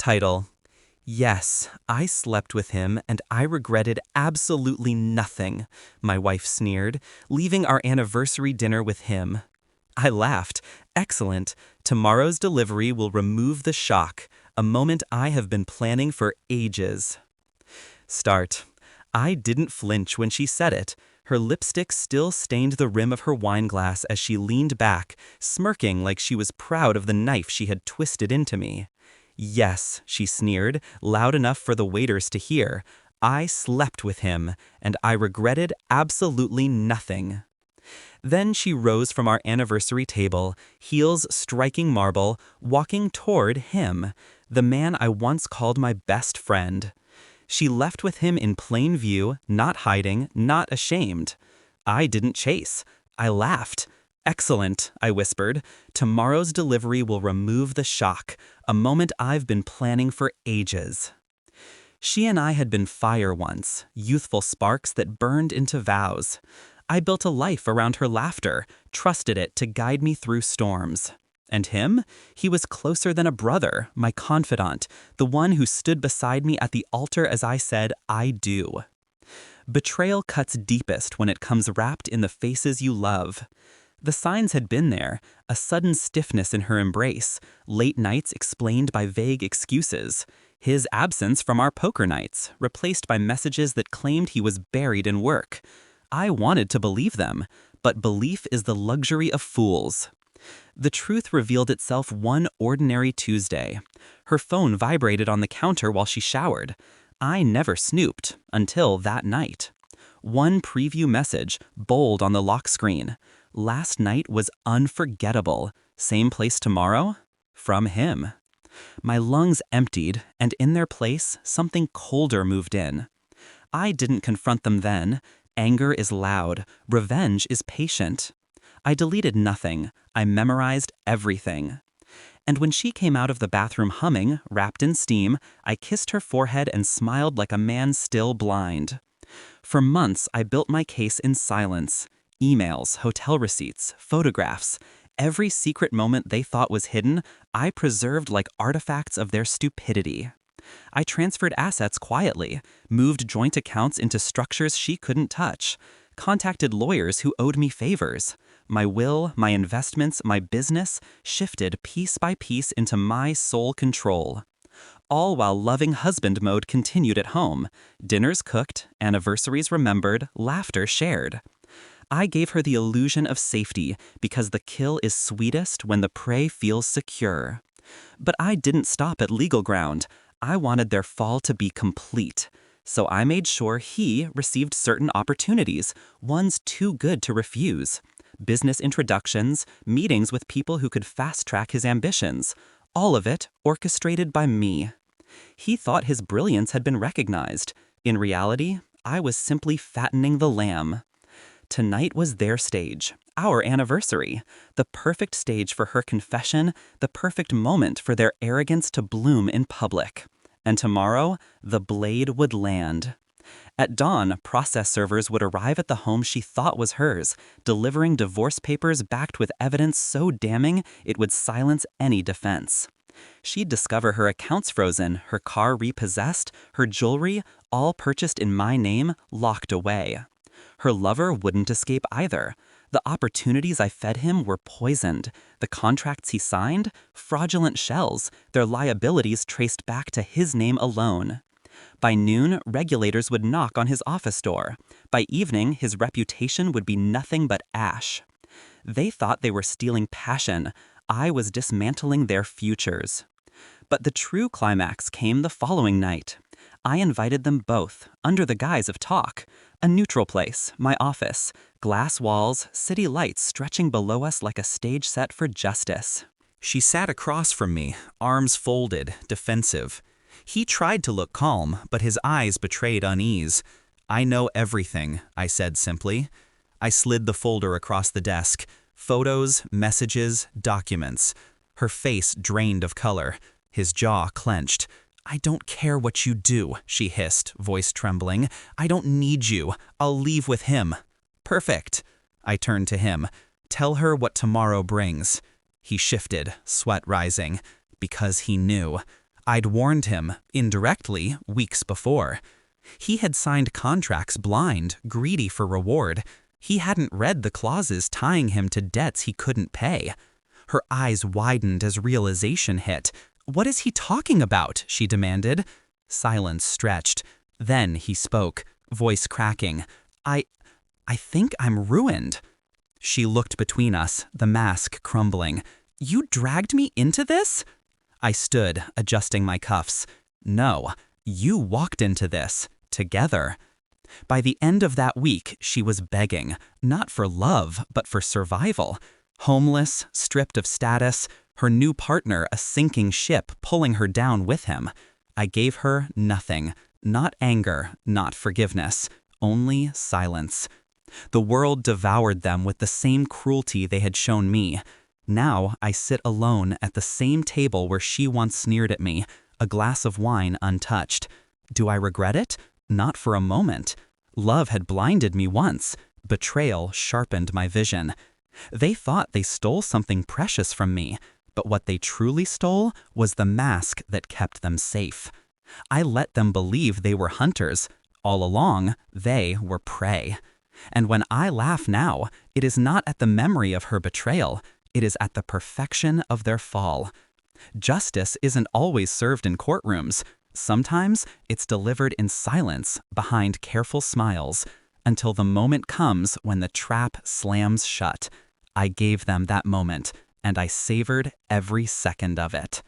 Title: Yes, I slept with him and I regretted absolutely nothing, my wife sneered, leaving our anniversary dinner with him. I laughed. Excellent. Tomorrow's delivery will remove the shock, a moment I have been planning for ages. Start. I didn't flinch when she said it. Her lipstick still stained the rim of her wineglass as she leaned back, smirking like she was proud of the knife she had twisted into me. Yes, she sneered, loud enough for the waiters to hear. I slept with him, and I regretted absolutely nothing. Then she rose from our anniversary table, heels striking marble, walking toward him, the man I once called my best friend. She left with him in plain view, not hiding, not ashamed. I didn't chase. I laughed. Excellent, I whispered. Tomorrow's delivery will remove the shock, a moment I've been planning for ages. She and I had been fire once, youthful sparks that burned into vows. I built a life around her laughter, trusted it to guide me through storms. And him? He was closer than a brother, my confidant, the one who stood beside me at the altar as I said, I do. Betrayal cuts deepest when it comes wrapped in the faces you love. The signs had been there, a sudden stiffness in her embrace, late nights explained by vague excuses, his absence from our poker nights, replaced by messages that claimed he was buried in work. I wanted to believe them, but belief is the luxury of fools. The truth revealed itself one ordinary Tuesday. Her phone vibrated on the counter while she showered. I never snooped, until that night. One preview message, bold on the lock screen. Last night was unforgettable. Same place tomorrow? From him. My lungs emptied, and in their place, something colder moved in. I didn't confront them then. Anger is loud. Revenge is patient. I deleted nothing. I memorized everything. And when she came out of the bathroom humming, wrapped in steam, I kissed her forehead and smiled like a man still blind. For months, I built my case in silence. Emails, hotel receipts, photographs. Every secret moment they thought was hidden, I preserved like artifacts of their stupidity. I transferred assets quietly, moved joint accounts into structures she couldn't touch, contacted lawyers who owed me favors. My will, my investments, my business shifted piece by piece into my sole control. All while loving husband mode continued at home. Dinners cooked, anniversaries remembered, laughter shared. I gave her the illusion of safety because the kill is sweetest when the prey feels secure. But I didn't stop at legal ground. I wanted their fall to be complete. So I made sure he received certain opportunities, ones too good to refuse. Business introductions, meetings with people who could fast-track his ambitions. All of it orchestrated by me. He thought his brilliance had been recognized. In reality, I was simply fattening the lamb. Tonight was their stage, our anniversary, the perfect stage for her confession, the perfect moment for their arrogance to bloom in public. And tomorrow, the blade would land. At dawn, process servers would arrive at the home she thought was hers, delivering divorce papers backed with evidence so damning it would silence any defense. She'd discover her accounts frozen, her car repossessed, her jewelry, all purchased in my name, locked away. Her lover wouldn't escape either. The opportunities I fed him were poisoned. The contracts he signed, fraudulent shells, their liabilities traced back to his name alone. By noon, regulators would knock on his office door. By evening, his reputation would be nothing but ash. They thought they were stealing passion. I was dismantling their futures. But the true climax came the following night. I invited them both, under the guise of talk. A neutral place, my office, glass walls, city lights stretching below us like a stage set for justice. She sat across from me, arms folded, defensive. He tried to look calm, but his eyes betrayed unease. I know everything, I said simply. I slid the folder across the desk. Photos, messages, documents. Her face drained of color. His jaw clenched. I don't care what you do, she hissed, voice trembling. I don't need you. I'll leave with him. Perfect. I turned to him. Tell her what tomorrow brings. He shifted, sweat rising. Because he knew. I'd warned him, indirectly, weeks before. He had signed contracts blind, greedy for reward. He hadn't read the clauses tying him to debts he couldn't pay. Her eyes widened as realization hit. "What is he talking about?" she demanded. Silence stretched. Then he spoke, voice cracking. I think I'm ruined." She looked between us, the mask crumbling. "You dragged me into this?" I stood, adjusting my cuffs. "No, you walked into this, together." By the end of that week, she was begging, not for love, but for survival. Homeless, stripped of status, her new partner a sinking ship pulling her down with him. I gave her nothing, not anger, not forgiveness, only silence. The world devoured them with the same cruelty they had shown me. Now I sit alone at the same table where she once sneered at me, a glass of wine untouched. Do I regret it? Not for a moment. Love had blinded me once. Betrayal sharpened my vision. They thought they stole something precious from me, but what they truly stole was the mask that kept them safe. I let them believe they were hunters. All along, they were prey. And when I laugh now, it is not at the memory of her betrayal. It is at the perfection of their fall. Justice isn't always served in courtrooms. Sometimes it's delivered in silence behind careful smiles until the moment comes when the trap slams shut. I gave them that moment, and I savored every second of it.